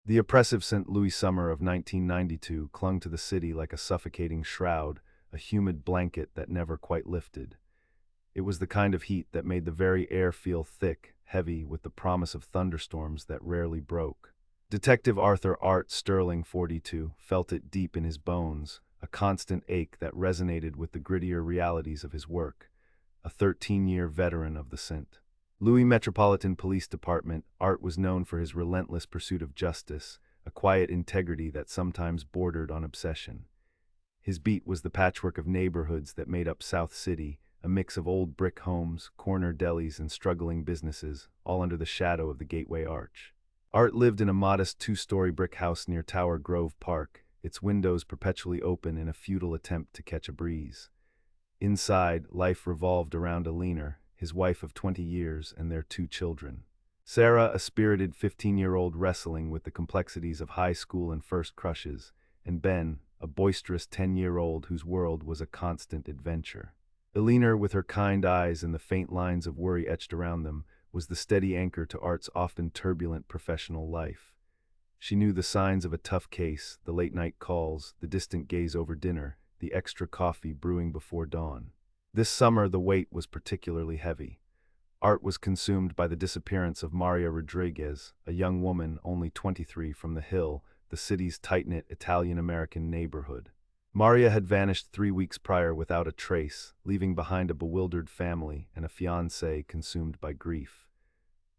The oppressive St. Louis summer of 1992 clung to the city like a suffocating shroud, a humid blanket that never quite lifted. It was the kind of heat that made the very air feel thick, heavy, with the promise of thunderstorms that rarely broke. Detective Art Sterling, 42, felt it deep in his bones, a constant ache that resonated with the grittier realities of his work. A 13-year veteran of the St. Louis Metropolitan Police Department, Art was known for his relentless pursuit of justice, a quiet integrity that sometimes bordered on obsession. His beat was the patchwork of neighborhoods that made up South City, a mix of old brick homes, corner delis, and struggling businesses, all under the shadow of the Gateway Arch. Art lived in a modest two-story brick house near Tower Grove Park, its windows perpetually open in a futile attempt to catch a breeze. Inside, life revolved around Alina, his wife of 20 years, and their two children. Sarah, a spirited 15-year-old wrestling with the complexities of high school and first crushes, and Ben, a boisterous 10-year-old whose world was a constant adventure. Alina, with her kind eyes and the faint lines of worry etched around them, was the steady anchor to Art's often turbulent professional life. She knew the signs of a tough case, the late-night calls, the distant gaze over dinner, the extra coffee brewing before dawn. This summer, the weight was particularly heavy. Art was consumed by the disappearance of Maria Rodriguez, a young woman only 23 from the Hill, the city's tight-knit Italian-American neighborhood. Maria had vanished 3 weeks prior without a trace, leaving behind a bewildered family and a fiancé consumed by grief.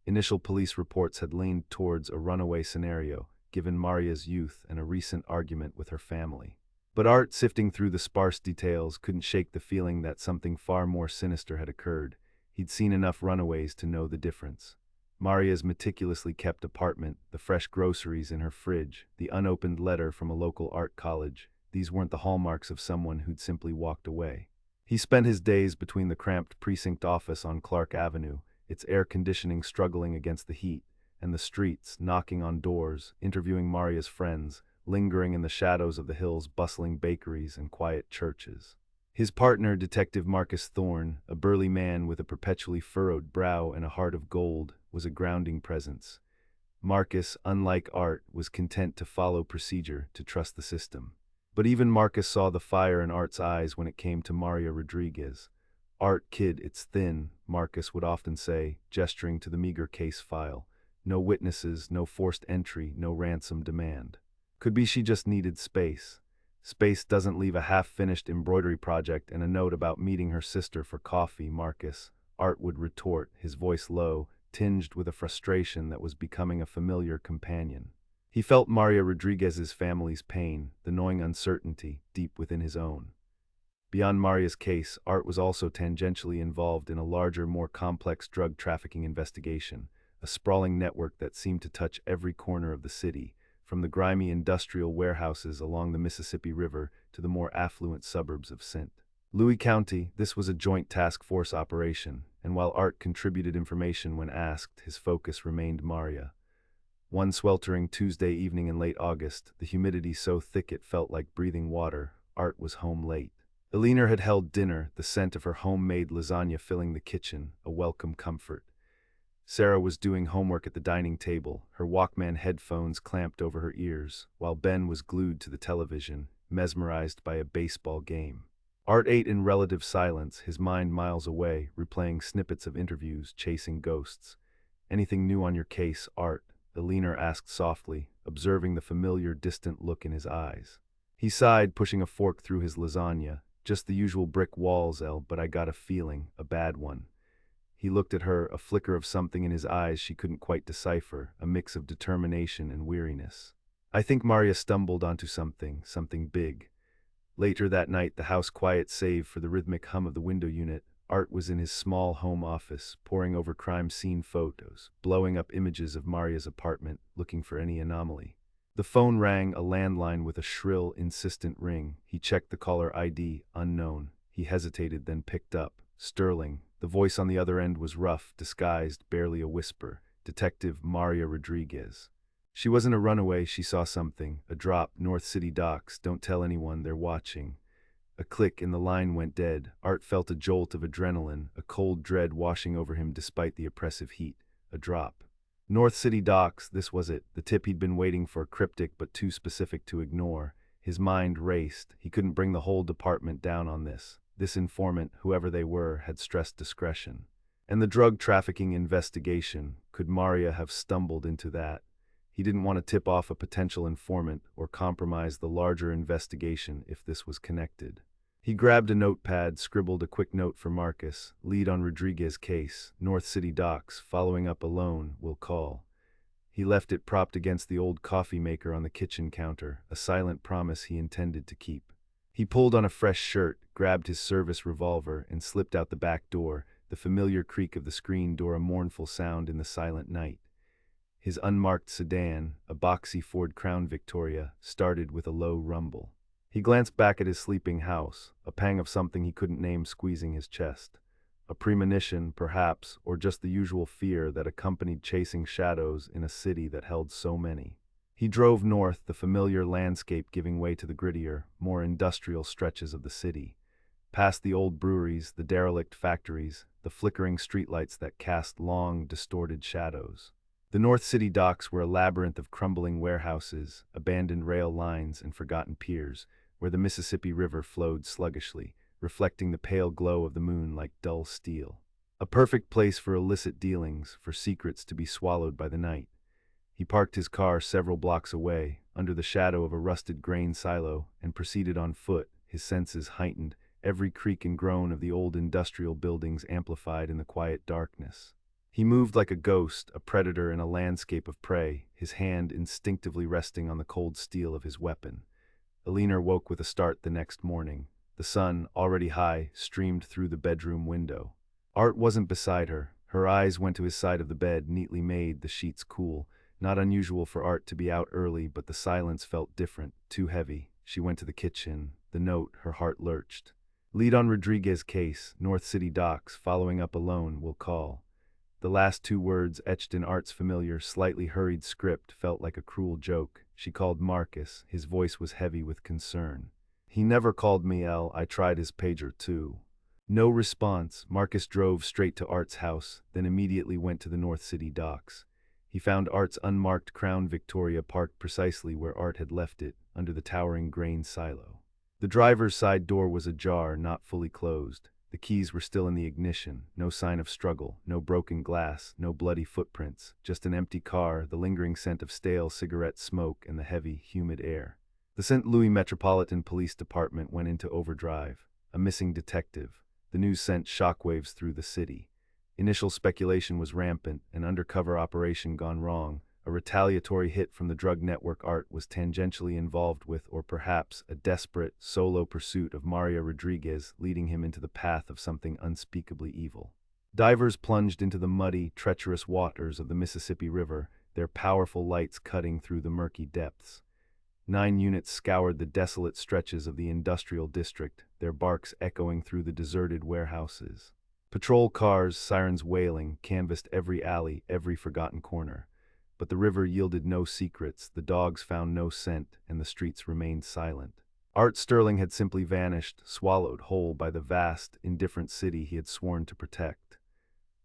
Initial police reports had leaned towards a runaway scenario, given Maria's youth and a recent argument with her family. But Art, sifting through the sparse details, couldn't shake the feeling that something far more sinister had occurred. He'd seen enough runaways to know the difference. Maria's meticulously kept apartment, the fresh groceries in her fridge, the unopened letter from a local art college, these weren't the hallmarks of someone who'd simply walked away. He spent his days between the cramped precinct office on Clark Avenue, its air conditioning struggling against the heat, and the streets, knocking on doors, interviewing Maria's friends, lingering in the shadows of the Hill's bustling bakeries and quiet churches. His partner, Detective Marcus Thorne, a burly man with a perpetually furrowed brow and a heart of gold, was a grounding presence. Marcus, unlike Art, was content to follow procedure, to trust the system. But even Marcus saw the fire in Art's eyes when it came to Maria Rodriguez. "Art, kid, it's thin," Marcus would often say, gesturing to the meager case file. "No witnesses, no forced entry, no ransom demand." Could be she just needed space. Space doesn't leave a half-finished embroidery project and a note about meeting her sister for coffee, Marcus, Art would retort, his voice low, tinged with a frustration that was becoming a familiar companion. He felt Maria Rodriguez's family's pain, the gnawing uncertainty, deep within his own. Beyond Maria's case, Art was also tangentially involved in a larger, more complex drug trafficking investigation, a sprawling network that seemed to touch every corner of the city, from the grimy industrial warehouses along the Mississippi River to the more affluent suburbs of St. Louis County. This was a joint task force operation, and while Art contributed information when asked, his focus remained Maria. One sweltering Tuesday evening in late August, the humidity so thick it felt like breathing water, Art was home late. Alina had held dinner, the scent of her homemade lasagna filling the kitchen, a welcome comfort. Sarah was doing homework at the dining table, her Walkman headphones clamped over her ears, while Ben was glued to the television, mesmerized by a baseball game. Art ate in relative silence, his mind miles away, replaying snippets of interviews, chasing ghosts. "Anything new on your case, Art?" Alina asked softly, observing the familiar, distant look in his eyes. He sighed, pushing a fork through his lasagna. "Just the usual brick walls, Elle, but I got a feeling, a bad one." He looked at her, a flicker of something in his eyes she couldn't quite decipher, a mix of determination and weariness. "I think Maria stumbled onto something big." Later that night, the house quiet save for the rhythmic hum of the window unit, Art was in his small home office, poring over crime scene photos, blowing up images of Maria's apartment, looking for any anomaly. The phone rang, a landline with a shrill, insistent ring. He checked the caller ID, unknown. He hesitated, then picked up. Sterling. The voice on the other end was rough, disguised, barely a whisper. Detective Maria Rodriguez. She wasn't a runaway, she saw something. A drop, North City docks, don't tell anyone, they're watching. A click and the line went dead. Art felt a jolt of adrenaline, a cold dread washing over him despite the oppressive heat. A drop. North City docks, this was it, the tip he'd been waiting for, cryptic but too specific to ignore. His mind raced. He couldn't bring the whole department down on this. This informant, whoever they were, had stressed discretion. And the drug trafficking investigation, could Maria have stumbled into that? He didn't want to tip off a potential informant or compromise the larger investigation if this was connected. He grabbed a notepad, scribbled a quick note for Marcus, lead on Rodriguez's case, North City docks, following up alone, will call. He left it propped against the old coffee maker on the kitchen counter, a silent promise he intended to keep. He pulled on a fresh shirt, grabbed his service revolver, and slipped out the back door, the familiar creak of the screen door a mournful sound in the silent night. His unmarked sedan, a boxy Ford Crown Victoria, started with a low rumble. He glanced back at his sleeping house, a pang of something he couldn't name squeezing his chest. A premonition, perhaps, or just the usual fear that accompanied chasing shadows in a city that held so many. He drove north, the familiar landscape giving way to the grittier, more industrial stretches of the city. Past the old breweries, the derelict factories, the flickering streetlights that cast long, distorted shadows. The North City docks were a labyrinth of crumbling warehouses, abandoned rail lines, and forgotten piers, where the Mississippi River flowed sluggishly, reflecting the pale glow of the moon like dull steel. A perfect place for illicit dealings, for secrets to be swallowed by the night. He parked his car several blocks away, under the shadow of a rusted grain silo, and proceeded on foot, his senses heightened, every creak and groan of the old industrial buildings amplified in the quiet darkness. He moved like a ghost, a predator in a landscape of prey, his hand instinctively resting on the cold steel of his weapon. Alina woke with a start the next morning. The sun, already high, streamed through the bedroom window. Art wasn't beside her. Her eyes went to his side of the bed, neatly made, the sheets cool. Not unusual for Art to be out early, but the silence felt different, too heavy. She went to the kitchen. The note, her heart lurched. Lead on Rodriguez's case, North City docks, following up alone, will call. The last two words, etched in Art's familiar, slightly hurried script, felt like a cruel joke. She called Marcus. His voice was heavy with concern. He never called me, El. I tried his pager, too. No response. Marcus drove straight to Art's house, then immediately went to the North City docks. He found Art's unmarked Crown Victoria parked precisely where Art had left it, under the towering grain silo. The driver's side door was ajar, not fully closed. The keys were still in the ignition, no sign of struggle, no broken glass, no bloody footprints, just an empty car, the lingering scent of stale cigarette smoke, and the heavy, humid air. The St. Louis Metropolitan Police Department went into overdrive. A missing detective. The news sent shockwaves through the city. Initial speculation was rampant, an undercover operation gone wrong. A retaliatory hit from the drug network Art was tangentially involved with, or perhaps a desperate, solo pursuit of Maria Rodriguez leading him into the path of something unspeakably evil. Divers plunged into the muddy, treacherous waters of the Mississippi River, their powerful lights cutting through the murky depths. 9 units scoured the desolate stretches of the industrial district, their barks echoing through the deserted warehouses. Patrol cars, sirens wailing, canvassed every alley, every forgotten corner. But the river yielded no secrets, the dogs found no scent, and the streets remained silent. Art Sterling had simply vanished, swallowed whole by the vast, indifferent city he had sworn to protect.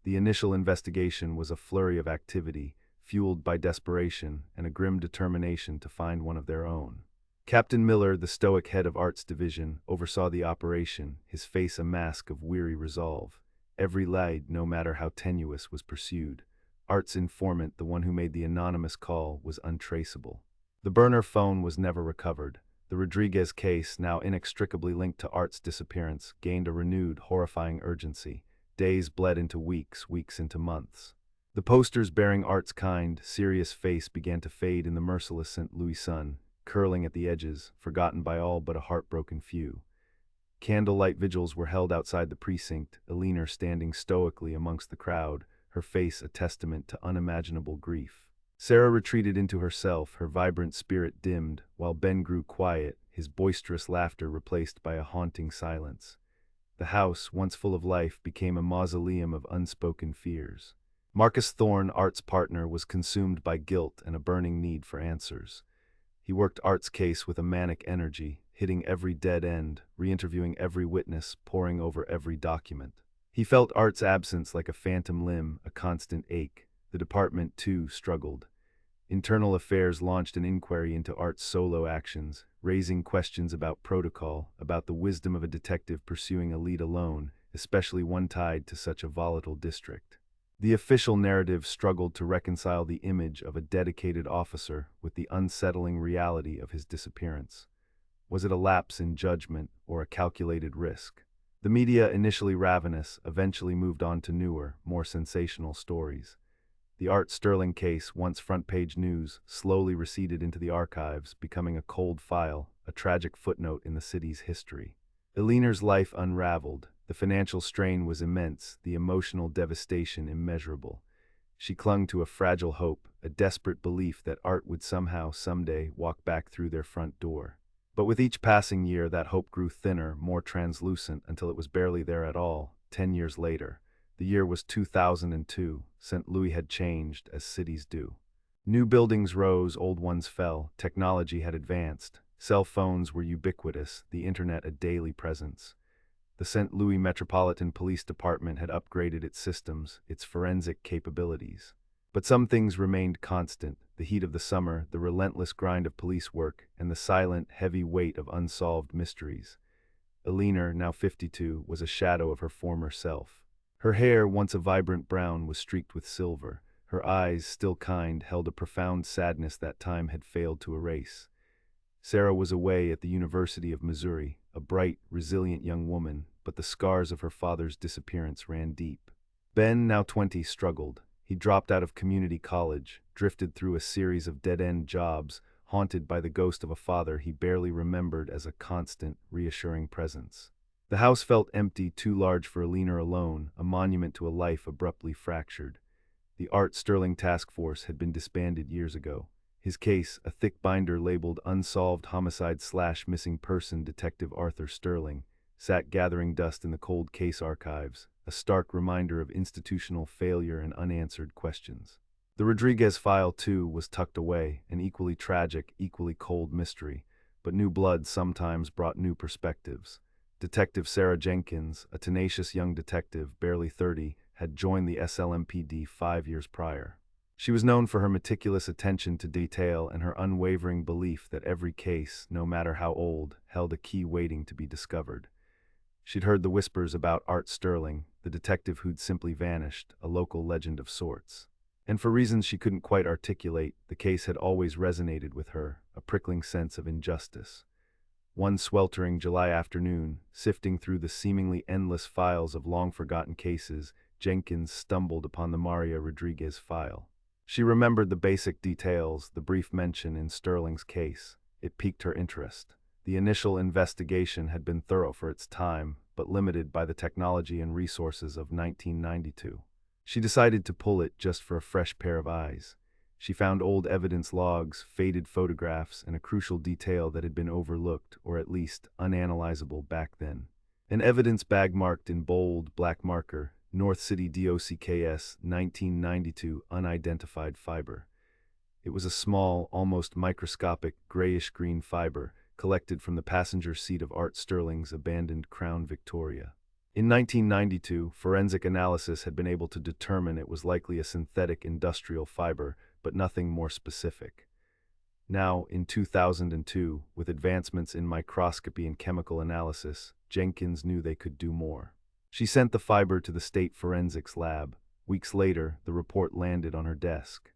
The initial investigation was a flurry of activity, fueled by desperation and a grim determination to find one of their own. Captain Miller, the stoic head of Art's division, oversaw the operation, his face a mask of weary resolve. Every lead, no matter how tenuous, was pursued. Art's informant, the one who made the anonymous call, was untraceable. The burner phone was never recovered. The Rodriguez case, now inextricably linked to Art's disappearance, gained a renewed, horrifying urgency. Days bled into weeks, weeks into months. The posters bearing Art's kind, serious face began to fade in the merciless St. Louis sun, curling at the edges, forgotten by all but a heartbroken few. Candlelight vigils were held outside the precinct, Alina standing stoically amongst the crowd, her face a testament to unimaginable grief. Sarah retreated into herself, her vibrant spirit dimmed, while Ben grew quiet, his boisterous laughter replaced by a haunting silence. The house, once full of life, became a mausoleum of unspoken fears. Marcus Thorne, Art's partner, was consumed by guilt and a burning need for answers. He worked Art's case with a manic energy, hitting every dead end, re-interviewing every witness, poring over every document. He felt Art's absence like a phantom limb, a constant ache. The department, too, struggled. Internal Affairs launched an inquiry into Art's solo actions, raising questions about protocol, about the wisdom of a detective pursuing a lead alone, especially one tied to such a volatile district. The official narrative struggled to reconcile the image of a dedicated officer with the unsettling reality of his disappearance. Was it a lapse in judgment or a calculated risk? The media, initially ravenous, eventually moved on to newer, more sensational stories. The Art Sterling case, once front-page news, slowly receded into the archives, becoming a cold file, a tragic footnote in the city's history. Eliner's life unraveled. The financial strain was immense, the emotional devastation immeasurable. She clung to a fragile hope, a desperate belief that Art would somehow, someday, walk back through their front door. But with each passing year, that hope grew thinner, more translucent, until it was barely there at all, 10 years later. The year was 2002. St. Louis had changed, as cities do. New buildings rose, old ones fell, technology had advanced. Cell phones were ubiquitous, the internet a daily presence. The St. Louis Metropolitan Police Department had upgraded its systems, its forensic capabilities. But some things remained constant: the heat of the summer, the relentless grind of police work, and the silent, heavy weight of unsolved mysteries. Eliner, now 52, was a shadow of her former self. Her hair, once a vibrant brown, was streaked with silver. Her eyes, still kind, held a profound sadness that time had failed to erase. Sarah was away at the University of Missouri, a bright, resilient young woman, but the scars of her father's disappearance ran deep. Ben, now 20, struggled. He dropped out of community college, drifted through a series of dead-end jobs, haunted by the ghost of a father he barely remembered as a constant, reassuring presence. The house felt empty, too large for Eliner alone, a monument to a life abruptly fractured. The Art Sterling Task Force had been disbanded years ago. His case, a thick binder labeled Unsolved Homicide/Missing Person Detective Arthur Sterling, sat gathering dust in the cold case archives, a stark reminder of institutional failure and unanswered questions. The Rodriguez file, too, was tucked away, an equally tragic, equally cold mystery, but new blood sometimes brought new perspectives. Detective Sarah Jenkins, a tenacious young detective, barely 30, had joined the SLMPD 5 years prior. She was known for her meticulous attention to detail and her unwavering belief that every case, no matter how old, held a key waiting to be discovered. She'd heard the whispers about Art Sterling, the detective who'd simply vanished, a local legend of sorts. And for reasons she couldn't quite articulate, the case had always resonated with her, a prickling sense of injustice. One sweltering July afternoon, sifting through the seemingly endless files of long-forgotten cases, Jenkins stumbled upon the Maria Rodriguez file. She remembered the basic details, the brief mention in Sterling's case. It piqued her interest. The initial investigation had been thorough for its time, but limited by the technology and resources of 1992. She decided to pull it just for a fresh pair of eyes. She found old evidence logs, faded photographs, and a crucial detail that had been overlooked, or at least unanalyzable back then. An evidence bag marked in bold, black marker, North City DOCKS 1992 unidentified fiber. It was a small, almost microscopic, grayish-green fiber collected from the passenger seat of Art Sterling's abandoned Crown Victoria. In 1992, forensic analysis had been able to determine it was likely a synthetic industrial fiber, but nothing more specific. Now, in 2002, with advancements in microscopy and chemical analysis, Jenkins knew they could do more. She sent the fiber to the state forensics lab. Weeks later, the report landed on her desk.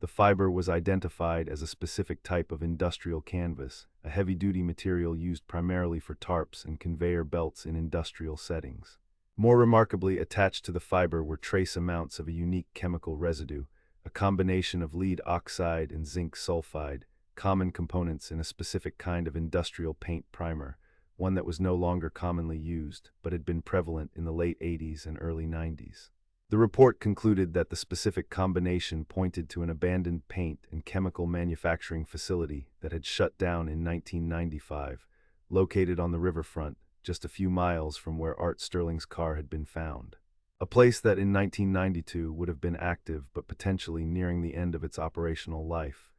The fiber was identified as a specific type of industrial canvas, a heavy-duty material used primarily for tarps and conveyor belts in industrial settings. More remarkably, attached to the fiber were trace amounts of a unique chemical residue, a combination of lead oxide and zinc sulfide, common components in a specific kind of industrial paint primer, one that was no longer commonly used, but had been prevalent in the late 80s and early 90s. The report concluded that the specific combination pointed to an abandoned paint and chemical manufacturing facility that had shut down in 1995, located on the riverfront, just a few miles from where Art Sterling's car had been found. A place that in 1992 would have been active but potentially nearing the end of its operational life.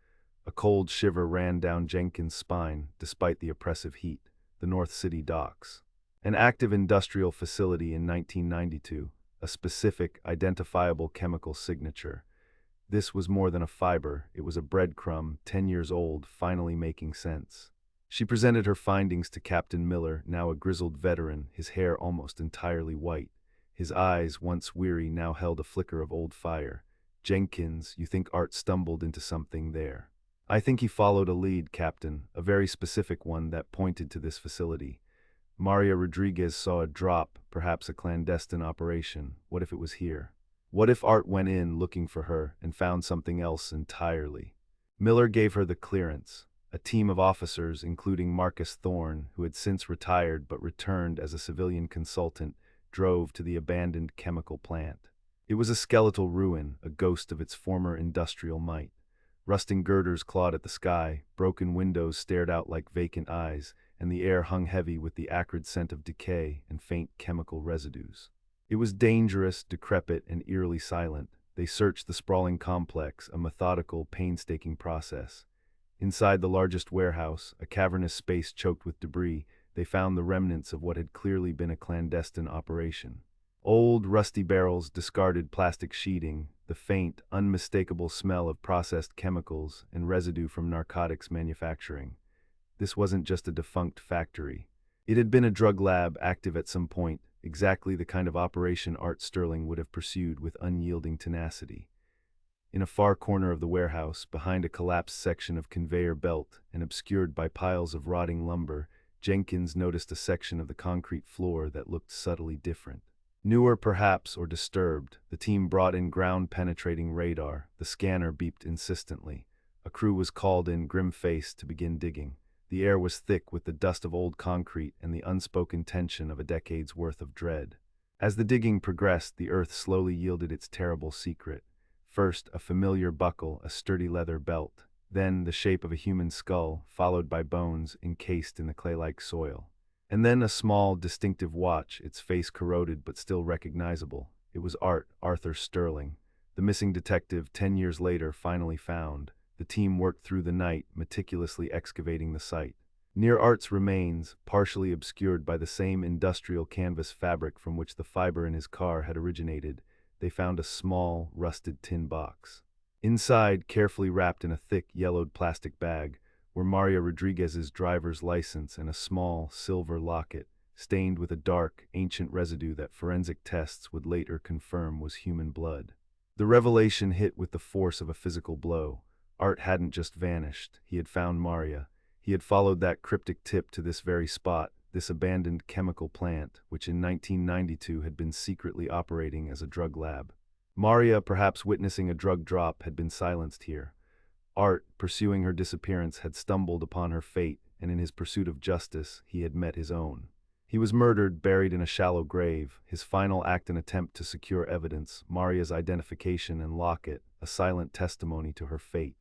A cold shiver ran down Jenkins' spine, despite the oppressive heat. The North City docks. An active industrial facility in 1992, a specific, identifiable chemical signature. This was more than a fiber, it was a breadcrumb, 10 years old, finally making sense. She presented her findings to Captain Miller, now a grizzled veteran, his hair almost entirely white. His eyes, once weary, now held a flicker of old fire. Jenkins, you think Art stumbled into something there? I think he followed a lead, Captain, a very specific one that pointed to this facility. Maria Rodriguez saw a drop, perhaps a clandestine operation. What if it was here? What if Art went in looking for her and found something else entirely? Miller gave her the clearance. A team of officers, including Marcus Thorne, who had since retired but returned as a civilian consultant, drove to the abandoned chemical plant. It was a skeletal ruin, a ghost of its former industrial might. Rusting girders clawed at the sky, broken windows stared out like vacant eyes, and the air hung heavy with the acrid scent of decay and faint chemical residues. It was dangerous, decrepit, and eerily silent. They searched the sprawling complex, a methodical, painstaking process. Inside the largest warehouse, a cavernous space choked with debris, they found the remnants of what had clearly been a clandestine operation. Old, rusty barrels, discarded plastic sheeting, the faint, unmistakable smell of processed chemicals and residue from narcotics manufacturing. This wasn't just a defunct factory. It had been a drug lab active at some point, exactly the kind of operation Art Sterling would have pursued with unyielding tenacity. In a far corner of the warehouse, behind a collapsed section of conveyor belt and obscured by piles of rotting lumber, Jenkins noticed a section of the concrete floor that looked subtly different. Newer perhaps, or disturbed, the team brought in ground-penetrating radar. The scanner beeped insistently. A crew was called in, grim-faced, to begin digging. The air was thick with the dust of old concrete and the unspoken tension of a decade's worth of dread. As the digging progressed, the earth slowly yielded its terrible secret. First, a familiar buckle, a sturdy leather belt. Then, the shape of a human skull, followed by bones encased in the clay-like soil. And then a small, distinctive watch, its face corroded but still recognizable. It was Arthur Sterling. The missing detective, 10 years later, finally found. The team worked through the night, meticulously excavating the site. Near Art's remains, partially obscured by the same industrial canvas fabric from which the fiber in his car had originated, they found a small, rusted tin box. Inside, carefully wrapped in a thick, yellowed plastic bag, were Maria Rodriguez's driver's license and a small, silver locket, stained with a dark, ancient residue that forensic tests would later confirm was human blood. The revelation hit with the force of a physical blow. Art hadn't just vanished, he had found Maria. He had followed that cryptic tip to this very spot, this abandoned chemical plant, which in 1992 had been secretly operating as a drug lab. Maria, perhaps witnessing a drug drop, had been silenced here. Art, pursuing her disappearance, had stumbled upon her fate, and in his pursuit of justice, he had met his own. He was murdered, buried in a shallow grave, his final act an attempt to secure evidence, Maria's identification and locket, a silent testimony to her fate.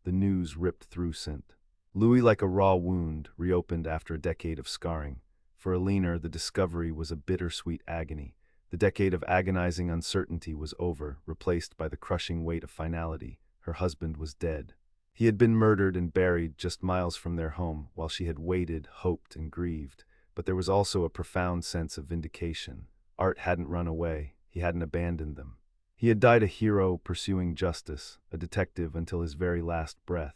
The news ripped through St. Louis like a raw wound, reopened after a decade of scarring. For Alina, the discovery was a bittersweet agony. The decade of agonizing uncertainty was over, replaced by the crushing weight of finality. Her husband was dead. He had been murdered and buried just miles from their home, while she had waited, hoped, and grieved. But there was also a profound sense of vindication. Art hadn't run away. He hadn't abandoned them. He had died a hero pursuing justice, a detective until his very last breath.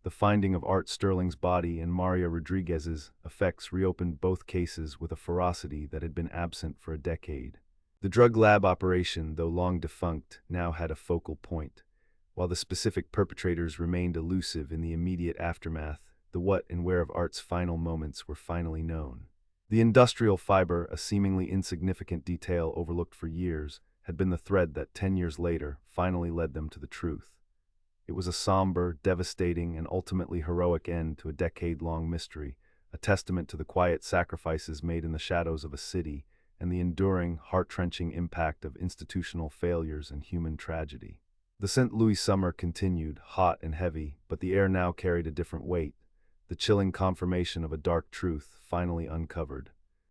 The finding of Art Sterling's body and Maria Rodriguez's effects reopened both cases with a ferocity that had been absent for a decade. The drug lab operation, though long defunct, now had a focal point. While the specific perpetrators remained elusive in the immediate aftermath, the what and where of Art's final moments were finally known. The industrial fiber, a seemingly insignificant detail overlooked for years, had been the thread that 10 years later finally led them to the truth. It was a somber, devastating, and ultimately heroic end to a decade-long mystery, a testament to the quiet sacrifices made in the shadows of a city and the enduring, heart-wrenching impact of institutional failures and human tragedy. The St. Louis summer continued, hot and heavy, but the air now carried a different weight, the chilling confirmation of a dark truth finally uncovered.